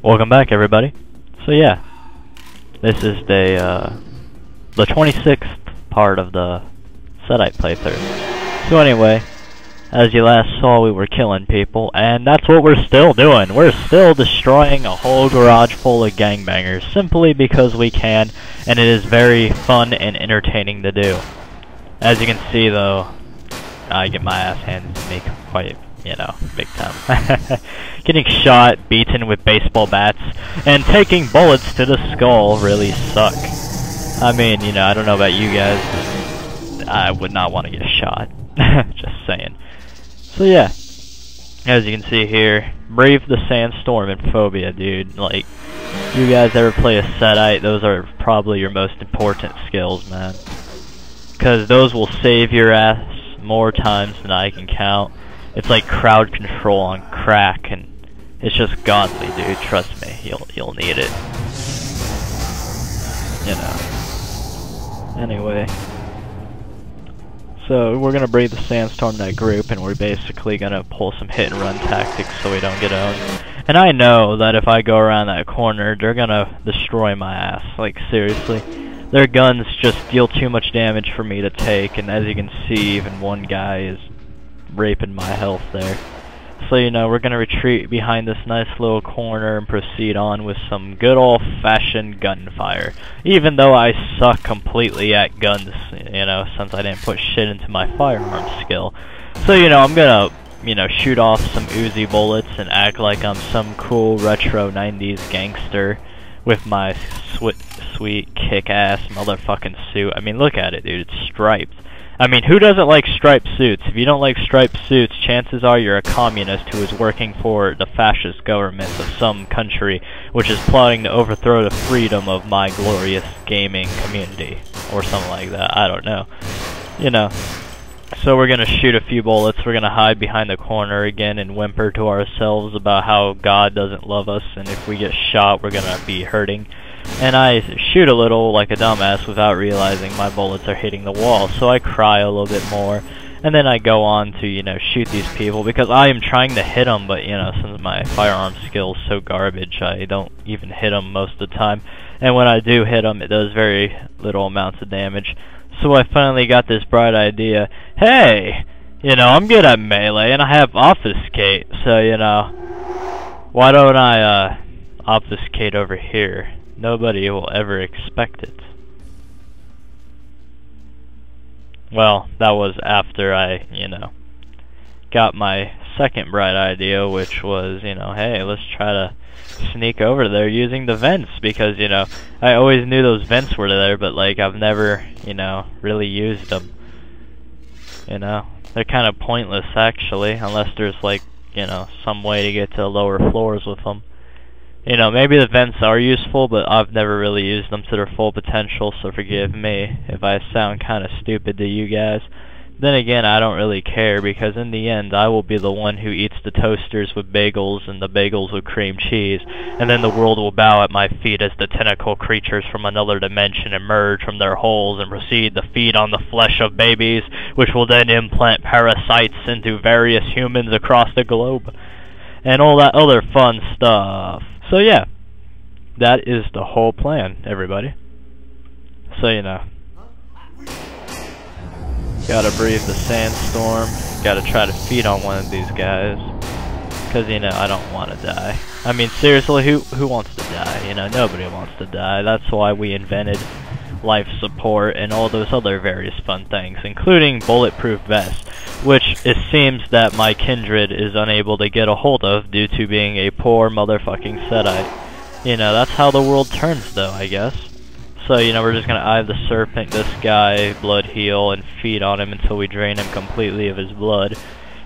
Welcome back, everybody. So yeah, this is the 26th part of the Setite playthrough. So anyway, as you last saw, we were killing people, and that's what we're still doing. We're still destroying a whole garage full of gangbangers, simply because we can, and it is very fun and entertaining to do. As you can see, though, I get my ass handed to me quite, big time. Getting shot, beaten with baseball bats, and taking bullets to the skull really suck. I mean, I don't know about you guys, but I would not want to get shot. Just saying. So yeah, as you can see here, brave the sandstorm and phobia, dude. Like, you guys ever play a Setite, those are probably your most important skills, man. Because those will save your ass more times than I can count. It's like crowd control on crack, and it's just godly, dude. Trust me, you'll need it. Anyway, so we're gonna brave the sandstorm, that group, and we're basically gonna pull some hit and run tactics so we don't get owned. And I know that if I go around that corner, they're gonna destroy my ass. Like, seriously. Their guns just deal too much damage for me to take, and as you can see, even one guy is raping my health there. So, we're gonna retreat behind this nice little corner and proceed on with some good old-fashioned gunfire. Even though I suck completely at guns, since I didn't put shit into my firearm skill. So, I'm gonna, shoot off some Uzi bullets and act like I'm some cool retro 90s gangster with my sweet kick-ass motherfucking suit. I mean, look at it, dude. It's striped. I mean, who doesn't like striped suits? If you don't like striped suits, chances are you're a communist who is working for the fascist government of some country which is plotting to overthrow the freedom of my glorious gaming community. Or something like that. I don't know. So we're gonna shoot a few bullets, we're gonna hide behind the corner again and whimper to ourselves about how God doesn't love us, and if we get shot, we're gonna be hurting. And I shoot a little like a dumbass without realizing my bullets are hitting the wall, so I cry a little bit more, and then I go on to, shoot these people, because I am trying to hit them, but, since my firearm skill is so garbage, I don't even hit them most of the time, and when I do hit them, it does very little amounts of damage. So I finally got this bright idea. Hey, I'm good at melee, and I have obfuscate, so, why don't I, obfuscate over here? Nobody will ever expect it. Well, that was after I, got my second bright idea, which was, hey, let's try to sneak over there using the vents, because, I always knew those vents were there, but, like, I've never, really used them. They're kind of pointless, actually, unless there's, like, some way to get to lower floors with them. Maybe the vents are useful, but I've never really used them to their full potential, so forgive me if I sound kind of stupid to you guys. Then again, I don't really care, because in the end, I will be the one who eats the toasters with bagels and the bagels with cream cheese, and then the world will bow at my feet as the tentacle creatures from another dimension emerge from their holes and proceed to feed on the flesh of babies, which will then implant parasites into various humans across the globe, and all that other fun stuff. So yeah, that is the whole plan, everybody. So, gotta breathe the sandstorm, gotta try to feed on one of these guys, because, I don't want to die. I mean, seriously, who wants to die? Nobody wants to die. That's why we invented life support and all those other various fun things, including bulletproof vests, which it seems that my kindred is unable to get a hold of due to being a poor motherfucking Setite. That's how the world turns, though, I guess. So, we're just gonna eye the serpent, this guy, blood heal, and feed on him until we drain him completely of his blood.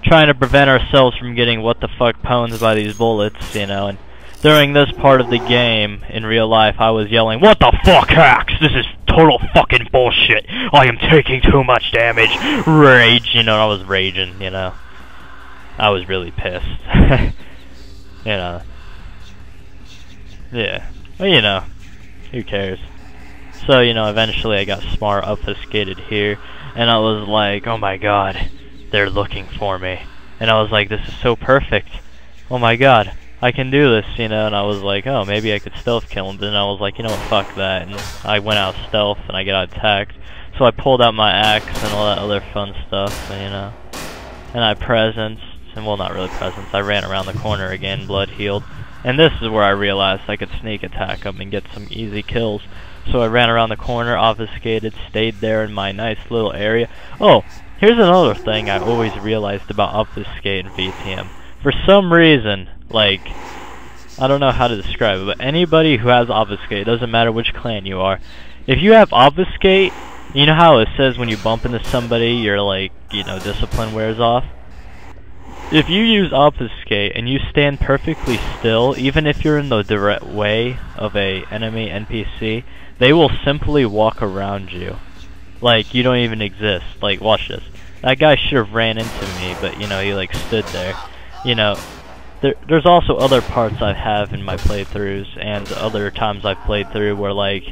Trying to prevent ourselves from getting what the fuck pwned by these bullets, and during this part of the game, in real life, I was yelling, "What the fuck, hacks? This is total fucking bullshit! I am taking too much damage!" Rage, I was raging, I was really pissed. Yeah. Well, who cares? So, eventually I got smart obfuscated here, and I was like, oh my god, they're looking for me. And I was like, this is so perfect. Oh my god, I can do this, you know, and I was like, oh, maybe I could stealth kill him, but then I was like, you know what, fuck that, and I went out stealth, and I got attacked, so I pulled out my axe and all that other fun stuff, you know, and I presenced, and well, not really presenced, I ran around the corner again, blood healed, and this is where I realized I could sneak attack him and get some easy kills. So I ran around the corner, obfuscated, stayed there in my nice little area. Oh, here's another thing I always realized about obfuscate and VTM. For some reason, like, I don't know how to describe it, but anybody who has obfuscate, it doesn't matter which clan you are, if you have obfuscate, you know how it says when you bump into somebody, your, like, you know, discipline wears off? If you use obfuscate and you stand perfectly still, even if you're in the direct way of a enemy NPC, they will simply walk around you. Like, you don't even exist. Like, watch this. That guy should have ran into me, but, you know, he, like, stood there. You know, there's also other parts I have in my playthroughs, and other times I've played through where, like,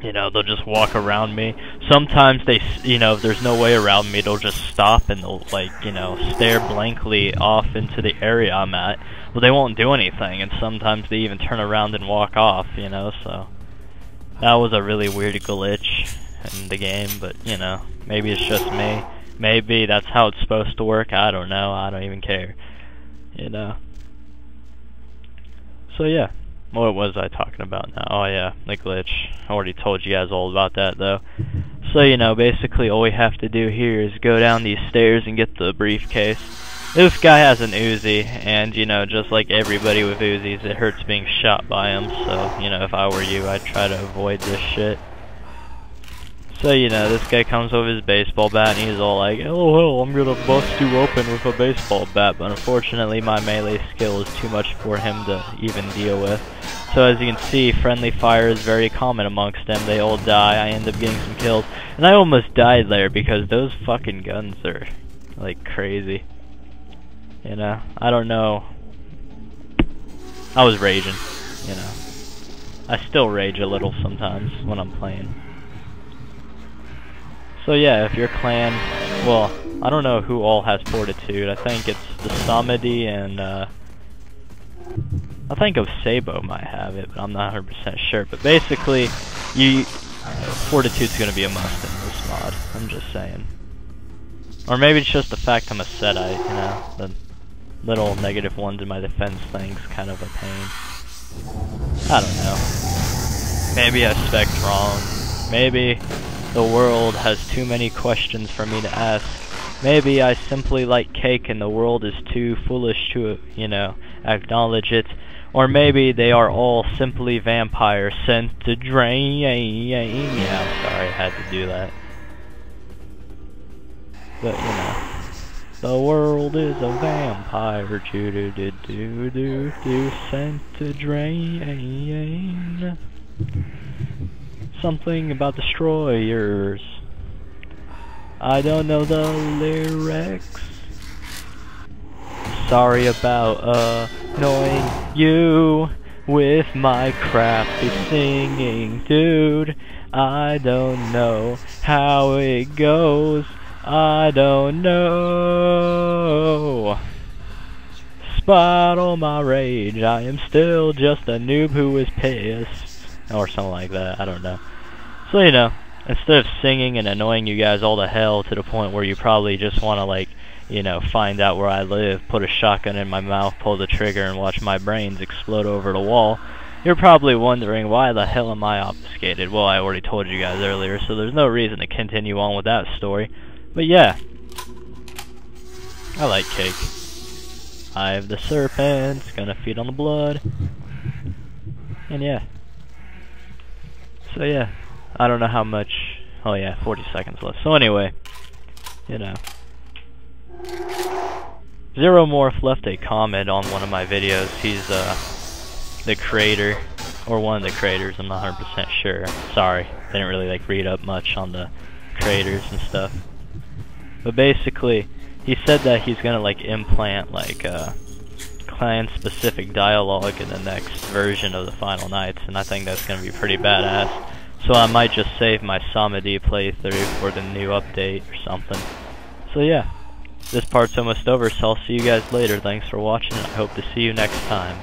you know, they'll just walk around me. Sometimes they, you know, if there's no way around me, they'll just stop and they'll, like, you know, stare blankly off into the area I'm at. Well, they won't do anything, and sometimes they even turn around and walk off, you know, so that was a really weird glitch in the game, but, you know, maybe it's just me. Maybe that's how it's supposed to work. I don't know. I don't even care, you know. So, yeah. What was I talking about now? Oh yeah, the glitch. I already told you guys all about that though. So, you know, basically all we have to do here is go down these stairs and get the briefcase. This guy has an Uzi, and, you know, just like everybody with Uzis, it hurts being shot by him, so, you know, if I were you, I'd try to avoid this shit. So, you know, this guy comes with his baseball bat, and he's all like, oh, I'm gonna bust you open with a baseball bat, but unfortunately my melee skill is too much for him to even deal with. So as you can see, friendly fire is very common amongst them. They all die. I end up getting some kills, and I almost died there because those fucking guns are, like, crazy. You know, I don't know. I was raging, you know. I still rage a little sometimes when I'm playing. So yeah, if your clan, well, I don't know who all has Fortitude. I think it's the Samedi and, I think Sabo might have it, but I'm not 100% sure. But basically, Fortitude's gonna be a must in this mod. I'm just saying. Or maybe it's just the fact I'm a Setite, you know. The little negative ones in my defense thing's kind of a pain. I don't know. Maybe I spec'd wrong. Maybe the world has too many questions for me to ask. Maybe I simply like cake and the world is too foolish to, you know, acknowledge it. Or maybe they are all simply vampires sent to drain. Yeah, I'm sorry, I had to do that. But, you know, the world is a vampire, sent to drain. Something about destroyers. I don't know the lyrics. Sorry about annoying you with my crappy singing, dude. I don't know how it goes. I don't know. Spot all my rage. I am still just a noob who is pissed. Or something like that. I don't know. So, you know, instead of singing and annoying you guys all to hell to the point where you probably just want to, like, you know, find out where I live, put a shotgun in my mouth, pull the trigger, and watch my brains explode over the wall, you're probably wondering, why the hell am I obfuscated? Well, I already told you guys earlier, so there's no reason to continue on with that story. But yeah, I like cake. I have the serpents, gonna feed on the blood. And yeah. So yeah, I don't know how much. Oh yeah, 40 seconds left. So anyway, you know, Zero Morph left a comment on one of my videos. He's the creator, or one of the creators. I'm not 100% sure. Sorry, didn't really like read up much on the creators and stuff. But basically, he said that he's gonna like implant like clan-specific dialogue in the next version of the Final Nights, and I think that's gonna be pretty badass. So I might just save my Samedi playthrough for the new update or something. So yeah, this part's almost over, so I'll see you guys later. Thanks for watching, and I hope to see you next time.